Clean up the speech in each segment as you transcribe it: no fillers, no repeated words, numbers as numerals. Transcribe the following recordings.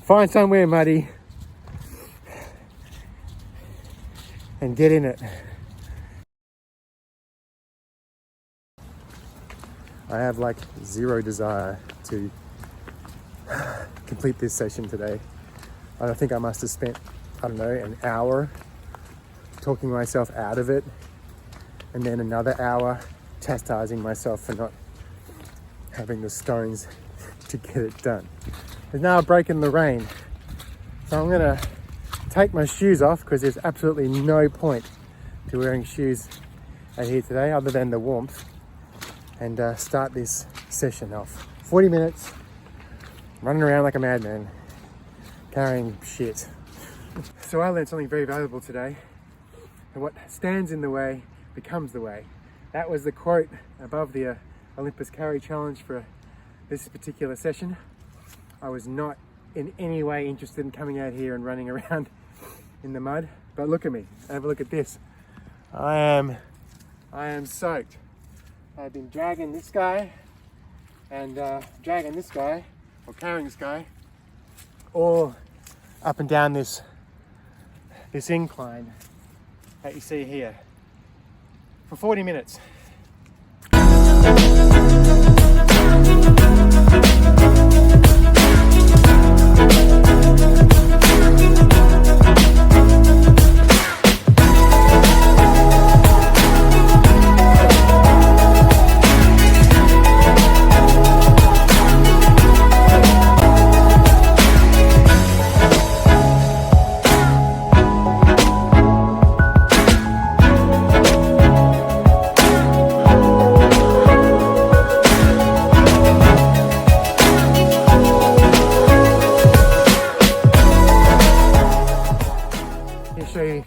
Find somewhere muddy and get in it. I have like zero desire to complete this session today. I think I must have spent, I don't know, an hour talking myself out of it, and then another hour chastising myself for not having the stones to get it done. There's now a break in the rain, so I'm gonna take my shoes off because there's absolutely no point to wearing shoes out here today other than the warmth, and start this session off. 40 minutes running around like a madman carrying shit. So I learned something very valuable today, and what stands in the way becomes the way. That was the quote above the Olympus Carry challenge for this particular session. I was not in any way interested in coming out here and running around in the mud, but look at me, have a look at this. I am soaked. I've been dragging this guy and dragging this guy, or carrying this guy, all up and down this incline that you see here for 40 minutes.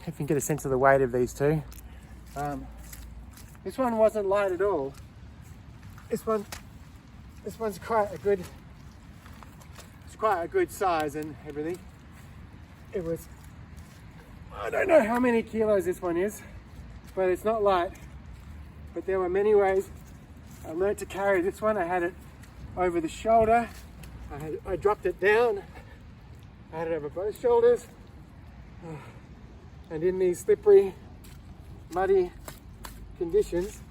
If you can get a sense of the weight of these two. This one wasn't light at all. This one's quite a good, it's quite a good size and everything. It was, I don't know how many kilos this one is, but it's not light. But there were many ways I learned to carry this one. I had it over the shoulder. I dropped it down. I had it over both shoulders. And in these slippery, muddy conditions,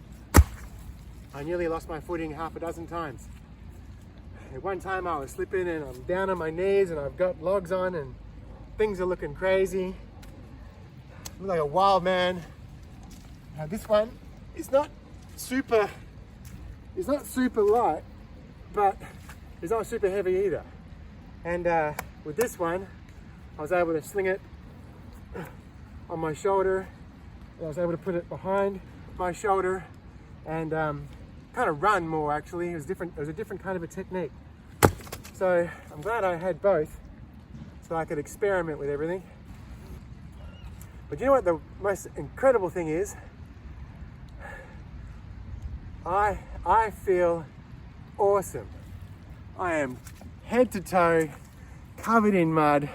I nearly lost my footing half a dozen times. At one time I was slipping and I'm down on my knees and I've got logs on and things are looking crazy. I look like a wild man. Now this one is not super light, but it's not super heavy either. And with this one, I was able to sling it on my shoulder. I was able to put it behind my shoulder and kind of run more actually. It was different. It was a different kind of a technique. So I'm glad I had both so I could experiment with everything. But you know what the most incredible thing is? I feel awesome. I am head to toe covered in mud.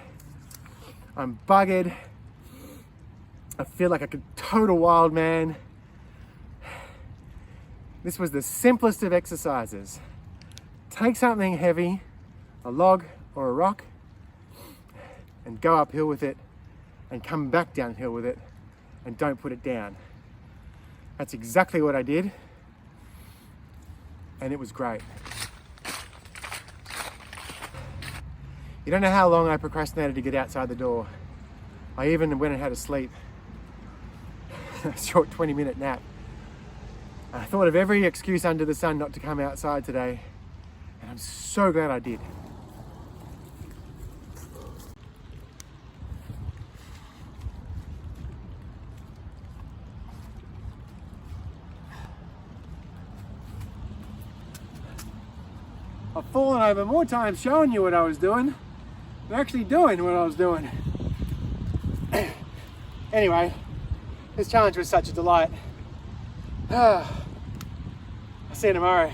I'm buggered. I feel like a total wild man. This was the simplest of exercises. Take something heavy, a log or a rock, and go uphill with it and come back downhill with it and don't put it down. That's exactly what I did, and it was great. You don't know how long I procrastinated to get outside the door. I even went and had a sleep. A short 20-minute nap. I thought of every excuse under the sun not to come outside today, and I'm so glad I did. I've fallen over more times showing you what I was doing than actually doing what I was doing. Anyway, this challenge was such a delight. I'll see you tomorrow.